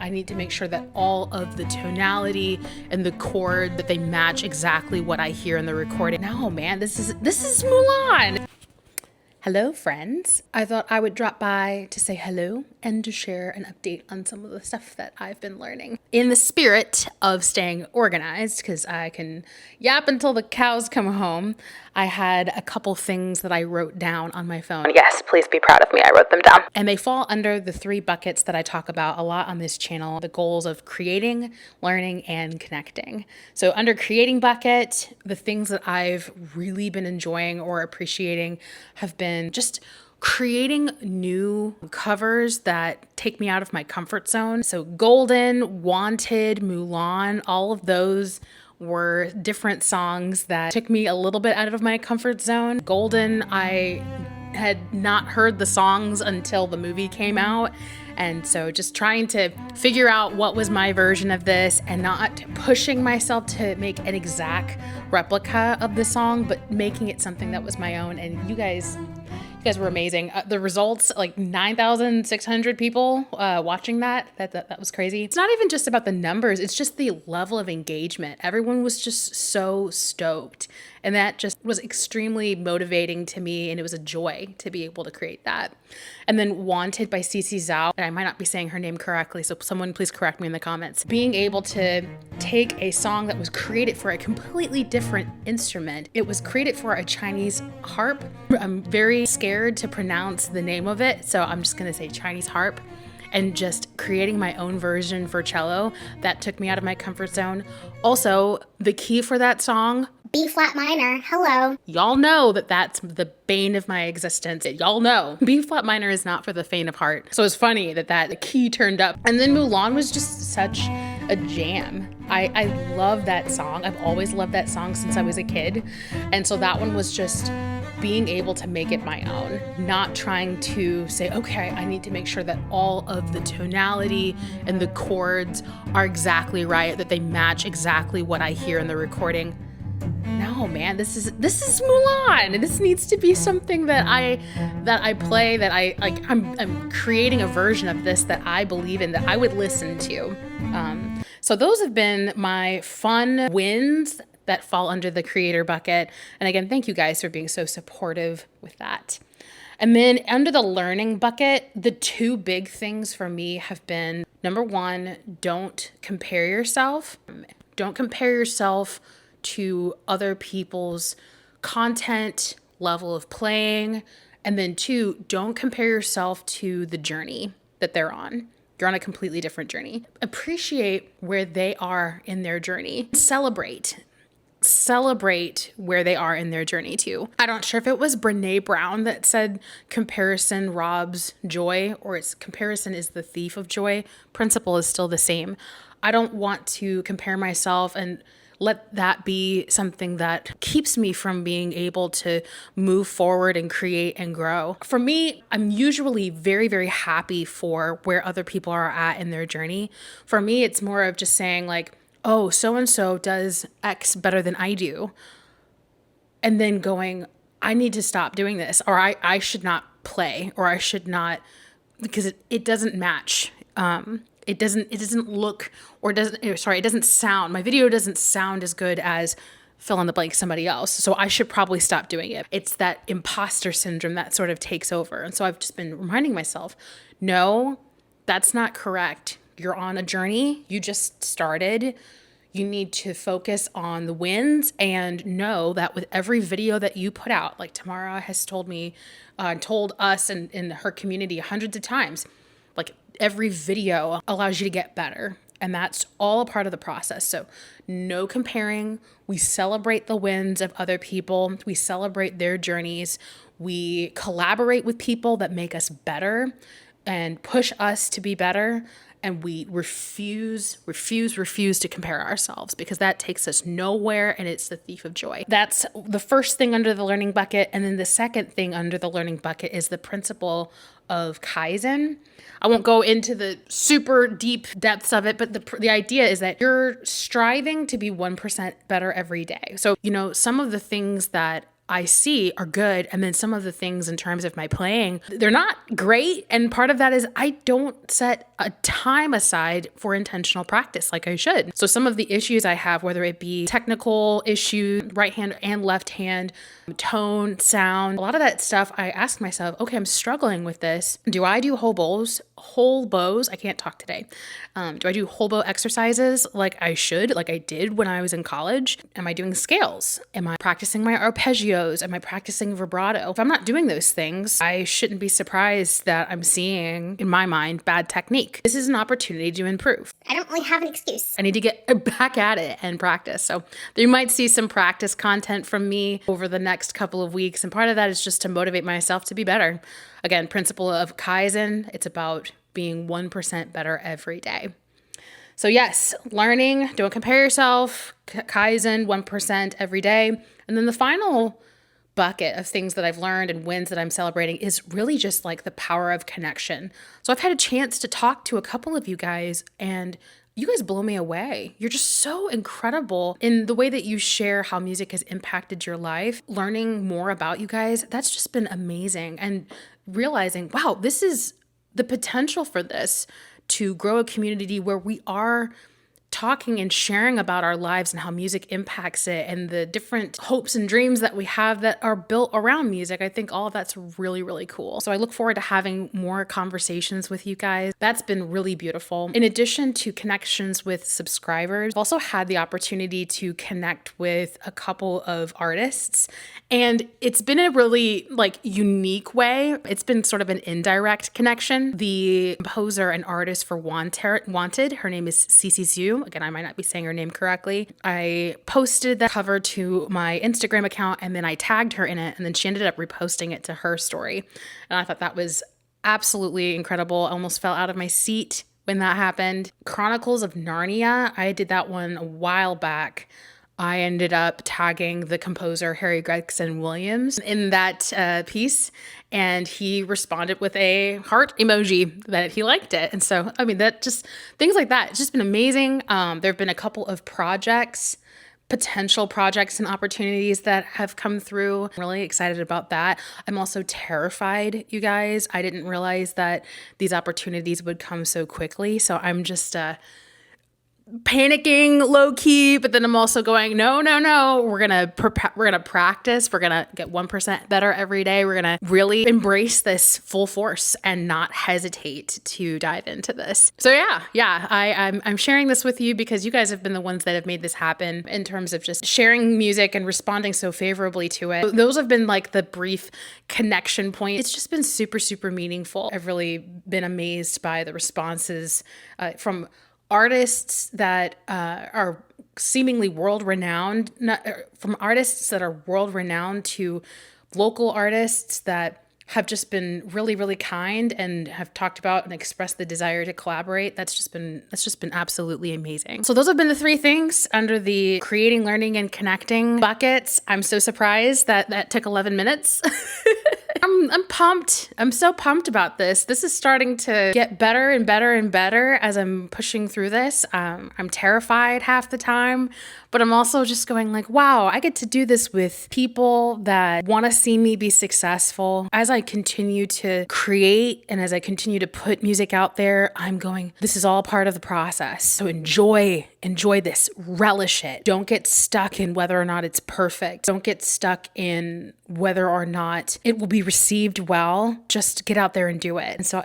I need to make sure that all of the tonality and the chord, that they match exactly what I hear in the recording. No, man, this is Mulan. Hello, friends. I thought I would drop by to say hello and to share an update on some of the stuff that I've been learning. In the spirit of staying organized, because I can yap until the cows come home, I had a couple things that I wrote down on my phone. Yes, please be proud of me. I wrote them down. And they fall under the 3 buckets that I talk about a lot on this channel, the goals of creating, learning, and connecting. So under creating bucket, the things that I've really been enjoying or appreciating have been just creating new covers that take me out of my comfort zone. So Golden, Wanted, Mulan, all of those were different songs that took me a little bit out of my comfort zone. Golden, I had not heard the songs until the movie came out. And so just trying to figure out what was my version of this and not pushing myself to make an exact replica of the song, but making it something that was my own. And you guys were amazing. The results, like 9,600 people watching that was crazy. It's not even just about the numbers, it's just the level of engagement. Everyone was just so stoked. And that just was extremely motivating to me, and it was a joy to be able to create that. And then Wanted by CICI Zhuo, and I might not be saying her name correctly, so someone please correct me in the comments. Being able to take a song that was created for a completely different instrument. It was created for a Chinese harp. I'm very scared to pronounce the name of it, so I'm just gonna say Chinese harp. And just creating my own version for cello, that took me out of my comfort zone. Also, the key for that song, B flat minor, hello. Y'all know that that's the bane of my existence. Y'all know B flat minor is not for the faint of heart. So it's funny that key turned up. And then Mulan was just such a jam. I love that song. I've always loved that song since I was a kid. And so that one was just being able to make it my own, not trying to say, okay, I need to make sure that all of the tonality and the chords are exactly right, that they match exactly what I hear in the recording. No, man, this is Mulan. This needs to be something that I play, that I'm creating a version of this that I believe in, that I would listen to. So those have been my fun wins that fall under the creator bucket. And again, thank you guys for being so supportive with that. And then under the learning bucket, the 2 big things for me have been, number 1, don't compare yourself. Don't compare yourself to other people's content, level of playing. And then 2, don't compare yourself to the journey that they're on. You're on a completely different journey. Appreciate where they are in their journey. Celebrate where they are in their journey too. I'm not sure if it was Brene Brown that said comparison robs joy, or it's comparison is the thief of joy. Principle is still the same. I don't want to compare myself and let that be something that keeps me from being able to move forward and create and grow. For me, I'm usually very, very happy for where other people are at in their journey. For me, it's more of just saying like, oh, so-and-so does X better than I do. And then going, I need to stop doing this, or I should not play, or I should not, because it doesn't match. It doesn't look, or it doesn't sound, my video doesn't sound as good as fill in the blank somebody else. So I should probably stop doing it. It's that imposter syndrome that sort of takes over. And so I've just been reminding myself, no, that's not correct. You're on a journey. You just started. You need to focus on the wins and know that with every video that you put out, like Tamara has told us and in her community hundreds of times, like every video allows you to get better. And that's all a part of the process. So no comparing. We celebrate the wins of other people. We celebrate their journeys. We collaborate with people that make us better and push us to be better. And we refuse to compare ourselves, because that takes us nowhere, and it's the thief of joy. That's the first thing under the learning bucket. And then the second thing under the learning bucket is the principle of Kaizen. I won't go into the super deep depths of it, but the idea is that you're striving to be 1% better every day. So, some of the things that I see are good. And then some of the things in terms of my playing, they're not great. And part of that is I don't set a time aside for intentional practice like I should. So some of the issues I have, whether it be technical issues, right hand and left hand, tone, sound, a lot of that stuff, I ask myself, okay, I'm struggling with this. Do I do whole bows? I can't talk today. Do I do whole bow exercises like I should, like I did when I was in college? Am I doing scales? Am I practicing my arpeggios? Am I practicing vibrato? If I'm not doing those things, I shouldn't be surprised that I'm seeing, in my mind, bad technique. This is an opportunity to improve. I don't really have an excuse. I need to get back at it and practice. So you might see some practice content from me over the next couple of weeks. And part of that is just to motivate myself to be better. Again, principle of Kaizen, it's about being 1% better every day. So yes, learning, don't compare yourself, Kaizen, 1% every day. And then the final bucket of things that I've learned and wins that I'm celebrating is really just like the power of connection. So I've had a chance to talk to a couple of you guys, and you guys blow me away. You're just so incredible in the way that you share how music has impacted your life. Learning more about you guys, that's just been amazing. And realizing, wow, this is the potential for this to grow a community where we are talking and sharing about our lives and how music impacts it and the different hopes and dreams that we have that are built around music. I think all of that's really, really cool. So I look forward to having more conversations with you guys. That's been really beautiful. In addition to connections with subscribers, I've also had the opportunity to connect with a couple of artists, and it's been a really unique way. It's been sort of an indirect connection. The composer and artist for Wanted, her name is CICI Zhuo. Again, I might not be saying her name correctly. I posted the cover to my Instagram account, and then I tagged her in it, and then she ended up reposting it to her story. And I thought that was absolutely incredible. I almost fell out of my seat when that happened. Chronicles of Narnia, I did that one a while back. I ended up tagging the composer Harry Gregson Williams in that piece, and he responded with a heart emoji that he liked it. And so, I mean, that just things like that. It's just been amazing. There have been a couple of potential projects and opportunities that have come through. I'm really excited about that. I'm also terrified, you guys. I didn't realize that these opportunities would come so quickly. So I'm just panicking low key, but then I'm also going, no. We're gonna practice. We're gonna get 1% better every day. We're gonna really embrace this full force and not hesitate to dive into this. So yeah, I'm sharing this with you because you guys have been the ones that have made this happen in terms of just sharing music and responding so favorably to it. Those have been like the brief connection point. It's just been super, super meaningful. I've really been amazed by the responses from artists that are seemingly world-renowned, from artists that are world-renowned to local artists that have just been really, really kind and have talked about and expressed the desire to collaborate. That's just been absolutely amazing. So those have been the three things under the creating, learning, and connecting buckets. I'm so surprised that took 11 minutes. I'm pumped. I'm so pumped about this. This is starting to get better and better and better as I'm pushing through this. I'm terrified half the time, but I'm also just going like, wow, I get to do this with people that want to see me be successful. As I continue to create and as I continue to put music out there, I'm going, this is all part of the process. So enjoy this, relish it. Don't get stuck in whether or not it's perfect. Don't get stuck in whether or not it will be received well. Just get out there and do it. And so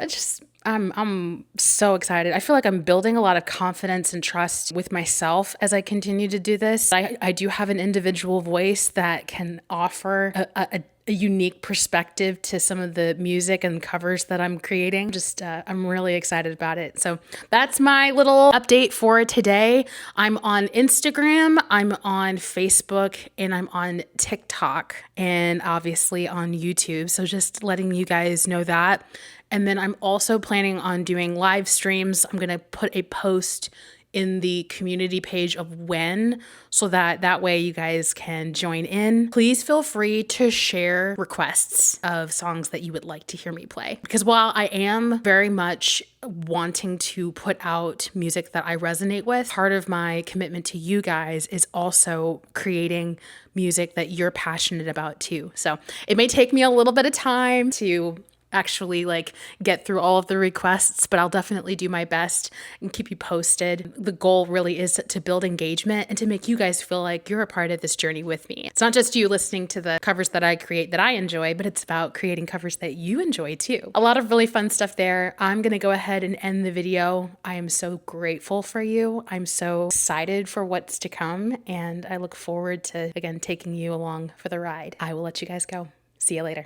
I'm so excited. I feel like I'm building a lot of confidence and trust with myself as I continue to do this. I do have an individual voice that can offer a unique perspective to some of the music and covers that I'm creating. I'm really excited about it. So that's my little update for today. I'm on Instagram, I'm on Facebook, and I'm on TikTok, and obviously on YouTube. So just letting you guys know that. And then I'm also planning on doing live streams. I'm going to put a post in the community page of when, so that way you guys can join in. Please feel free to share requests of songs that you would like to hear me play. Because while I am very much wanting to put out music that I resonate with, part of my commitment to you guys is also creating music that you're passionate about too. So it may take me a little bit of time to actually like get through all of the requests, but I'll definitely do my best and keep you posted. The goal really is to build engagement and to make you guys feel like you're a part of this journey with me. It's not just you listening to the covers that I create that I enjoy, but it's about creating covers that you enjoy too. A lot of really fun stuff there. I'm going to go ahead and end the video. I am so grateful for you. I'm so excited for what's to come, and I look forward to, again, taking you along for the ride. I will let you guys go. See you later.